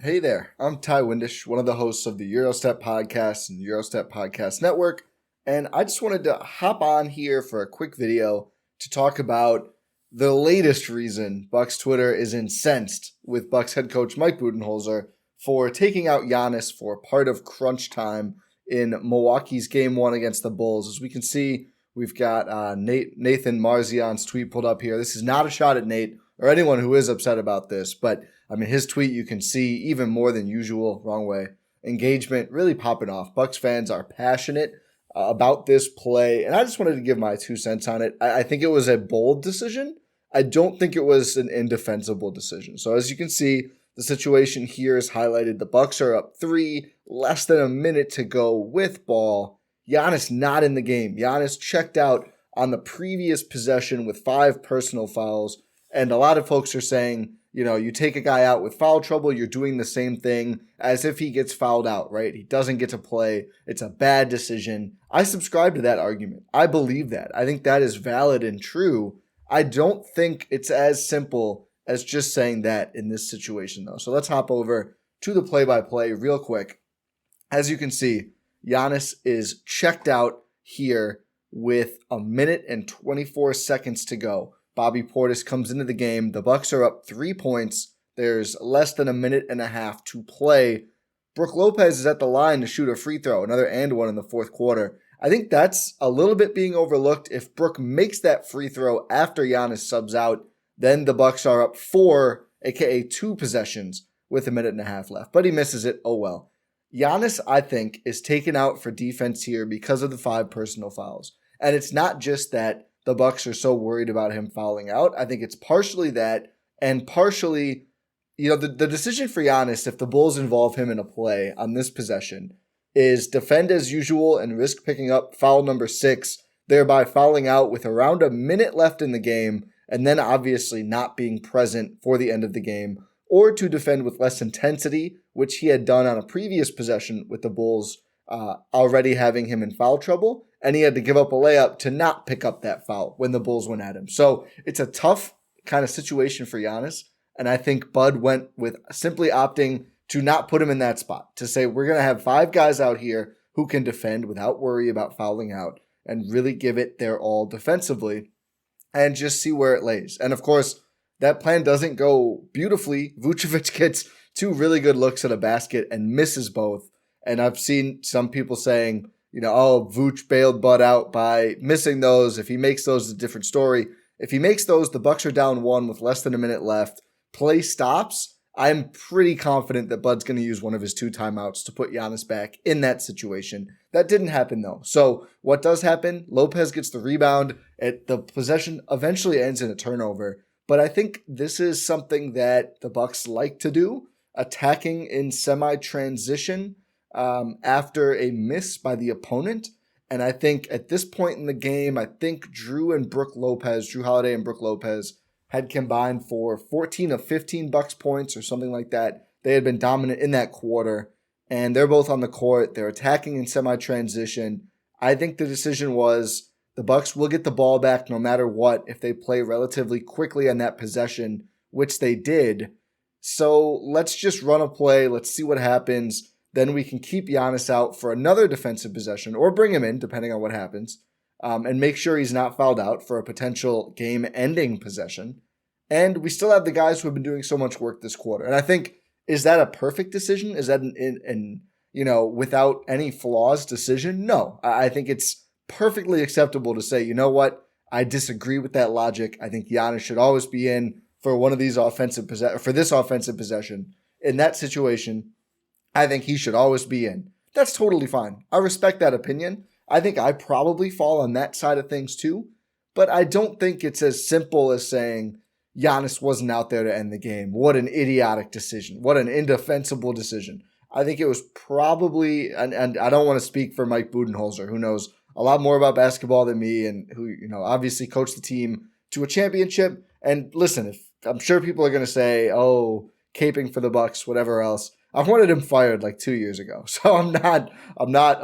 Hey there, I'm Ty Windish, one of the hosts of the Eurostep Podcast and Eurostep Podcast Network, and I just wanted to hop on here for a quick video to talk about the latest reason Bucks Twitter is incensed with Bucks head coach Mike Budenholzer for taking out Giannis for part of crunch time in Milwaukee's Game 1 against the Bulls. As we can see, we've got Nathan Marzian's tweet pulled up here. This is not a shot at Nate or anyone who is upset about this, but I mean, his tweet, you can see even more than usual, wrong way, engagement really popping off. Bucks fans are passionate about this play, and I just wanted to give my 2 cents on it. I think it was a bold decision. I don't think it was an indefensible decision. So as you can see, the situation here is highlighted. The Bucks are up 3, less than a minute to go with ball. Giannis not in the game. Giannis checked out on the previous possession with 5 personal fouls, and a lot of folks are saying, you know, you take a guy out with foul trouble, you're doing the same thing as if he gets fouled out, right? He doesn't get to play. It's a bad decision. I subscribe to that argument. I believe that. I think that is valid and true. I don't think it's as simple as just saying that in this situation, though. So let's hop over to the play-by-play real quick. As you can see, Giannis is checked out here with a minute and 24 seconds to go. Bobby Portis comes into the game. The Bucks are up 3 points. There's less than a minute and a half to play. Brook Lopez is at the line to shoot a free throw, another and one in the fourth quarter. I think that's a little bit being overlooked. If Brook makes that free throw after Giannis subs out, then the Bucks are up 4, aka 2 possessions with a minute and a half left. But he misses it. Oh well. Giannis, I think, is taken out for defense here because of the 5 personal fouls. And it's not just that the Bucks are so worried about him fouling out. I think it's partially that, and partially, you know, the decision for Giannis, if the Bulls involve him in a play on this possession, is defend as usual and risk picking up foul number 6, thereby fouling out with around a minute left in the game, and then obviously not being present for the end of the game, or to defend with less intensity, which he had done on a previous possession with the Bulls already having him in foul trouble, and he had to give up a layup to not pick up that foul when the Bulls went at him. So it's a tough kind of situation for Giannis, and I think Bud went with simply opting to not put him in that spot, to say we're going to have 5 guys out here who can defend without worry about fouling out and really give it their all defensively and just see where it lays. And of course, that plan doesn't go beautifully. Vucevic gets 2 really good looks at a basket and misses both. And I've seen some people saying, you know, oh, Vooch bailed Bud out by missing those. If he makes those, it's a different story. If he makes those, the Bucks are down 1 with less than a minute left. Play stops. I'm pretty confident that Bud's going to use one of his 2 timeouts to put Giannis back in that situation. That didn't happen, though. So what does happen? Lopez gets the rebound. The possession eventually ends in a turnover. But I think this is something that the Bucks like to do, attacking in semi-transition after a miss by the opponent. And I think at this point in the game, I think Drew Holiday and Brook Lopez had combined for 14 of 15 Bucks points or something like that. They had been dominant in that quarter, and they're both on the court. They're attacking in semi-transition. I think the decision was the Bucks will get the ball back no matter what if they play relatively quickly on that possession, which they did. So let's just run a play. Let's see what happens. Then we can keep Giannis out for another defensive possession or bring him in, depending on what happens, and make sure he's not fouled out for a potential game-ending possession. And we still have the guys who have been doing so much work this quarter. And I think, is that a perfect decision? Is that an without any flaws decision? No. I think it's perfectly acceptable to say, you know what? I disagree with that logic. I think Giannis should always be in for one of these for this offensive possession. In that situation, I think he should always be in. That's totally fine. I respect that opinion. I think I probably fall on that side of things too, but I don't think it's as simple as saying Giannis wasn't out there to end the game. What an idiotic decision. What an indefensible decision. I think it was probably, and I don't want to speak for Mike Budenholzer, who knows a lot more about basketball than me and who, you know, obviously coached the team to a championship. And listen, I'm sure people are going to say, oh, caping for the Bucks, whatever else. I wanted him fired like 2 years ago, so I'm not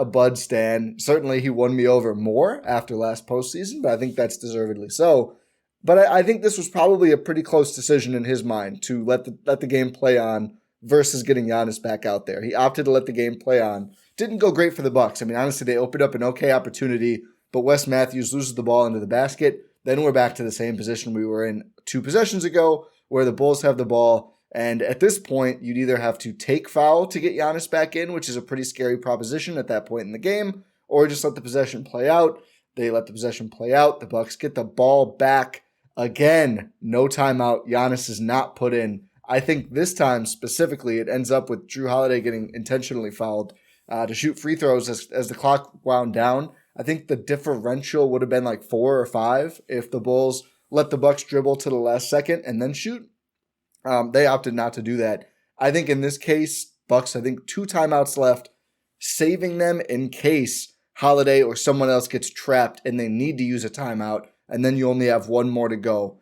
a Bud stan. Certainly, he won me over more after last postseason, but I think that's deservedly so. But I think this was probably a pretty close decision in his mind to let the game play on versus getting Giannis back out there. He opted to let the game play on. Didn't go great for the Bucks. I mean, honestly, they opened up an okay opportunity, but Wes Matthews loses the ball into the basket. Then we're back to the same position we were in 2 possessions ago, where the Bulls have the ball. And at this point, you'd either have to take foul to get Giannis back in, which is a pretty scary proposition at that point in the game, or just let the possession play out. They let the possession play out. The Bucks get the ball back again. No timeout. Giannis is not put in. I think this time specifically, it ends up with Jrue Holiday getting intentionally fouled to shoot free throws as the clock wound down. I think the differential would have been like 4 or 5 if the Bulls let the Bucks dribble to the last second and then shoot. They opted not to do that. I think in this case, Bucks, I think 2 timeouts left, saving them in case Holiday or someone else gets trapped and they need to use a timeout, and then you only have 1 more to go.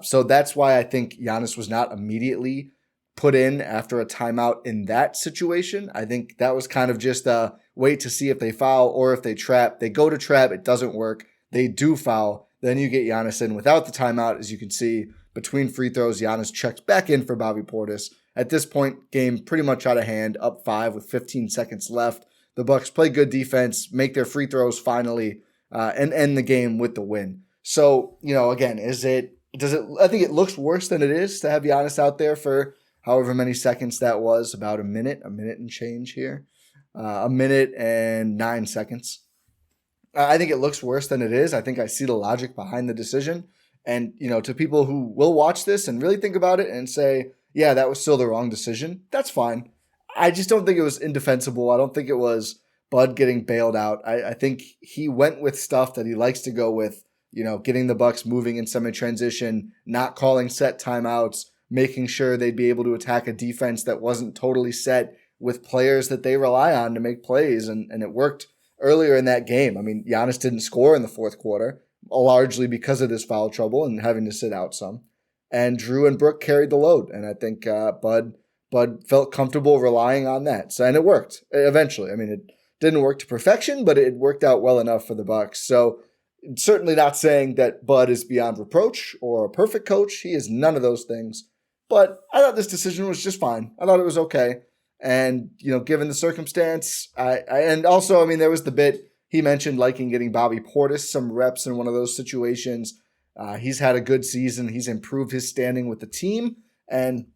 So that's why I think Giannis was not immediately put in after a timeout in that situation. I think that was kind of just a wait to see if they foul or if they trap. They go to trap, it doesn't work. They do foul. Then you get Giannis in without the timeout. As you can see, between free throws, Giannis checks back in for Bobby Portis. At this point, game pretty much out of hand, up 5 with 15 seconds left. The Bucks play good defense, make their free throws finally, and end the game with the win. So, again, I think it looks worse than it is to have Giannis out there for however many seconds that was, about a minute and change here. A minute and 9 seconds. I think it looks worse than it is. I think I see the logic behind the decision. And, to people who will watch this and really think about it and say, yeah, that was still the wrong decision, that's fine. I just don't think it was indefensible. I don't think it was Bud getting bailed out. I think he went with stuff that he likes to go with, getting the Bucks moving in semi-transition, not calling set timeouts, making sure they'd be able to attack a defense that wasn't totally set with players that they rely on to make plays. And it worked earlier in that game. I mean, Giannis didn't score in the fourth quarter, largely because of this foul trouble and having to sit out some. And Jrue and Brook carried the load. And I think Bud felt comfortable relying on that. So, and it worked eventually. I mean, it didn't work to perfection, but it worked out well enough for the Bucks. So certainly not saying that Bud is beyond reproach or a perfect coach. He is none of those things. But I thought this decision was just fine. I thought it was okay. And, given the circumstance, and also, there was the bit he mentioned liking getting Bobby Portis some reps in one of those situations. He's had a good season. He's improved his standing with the team. And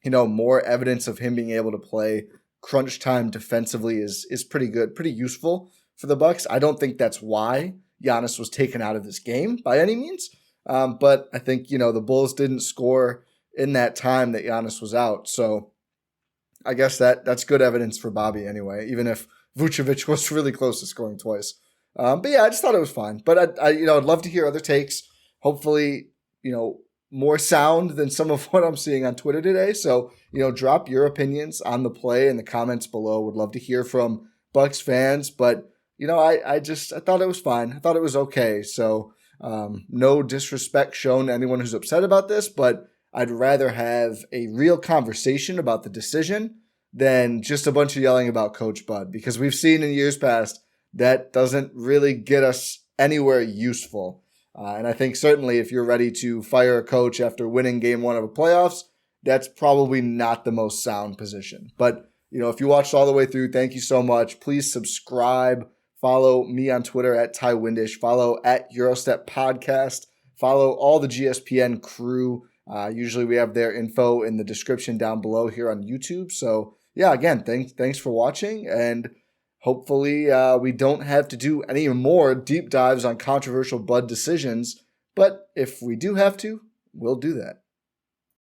more evidence of him being able to play crunch time defensively is pretty good, pretty useful for the Bucks. I don't think that's why Giannis was taken out of this game by any means. But I think, the Bulls didn't score in that time that Giannis was out. So I guess that's good evidence for Bobby anyway, even if Vucevic was really close to scoring twice. But yeah, I just thought it was fine. But I'd love to hear other takes. Hopefully, more sound than some of what I'm seeing on Twitter today. So, drop your opinions on the play in the comments below. Would love to hear from Bucks fans, but I thought it was fine. I thought it was okay. So, no disrespect shown to anyone who's upset about this, but I'd rather have a real conversation about the decision than just a bunch of yelling about Coach Bud, because we've seen in years past that doesn't really get us anywhere useful. And I think certainly if you're ready to fire a coach after winning game 1 of a playoffs, that's probably not the most sound position. But, if you watched all the way through, thank you so much. Please subscribe. Follow me on Twitter at Ty Windish. Follow at Eurostep Podcast. Follow all the GSPN crew. Usually we have their info in the description down below here on YouTube. So, yeah, again, thanks for watching. And hopefully we don't have to do any more deep dives on controversial Bud decisions, but if we do have to, we'll do that.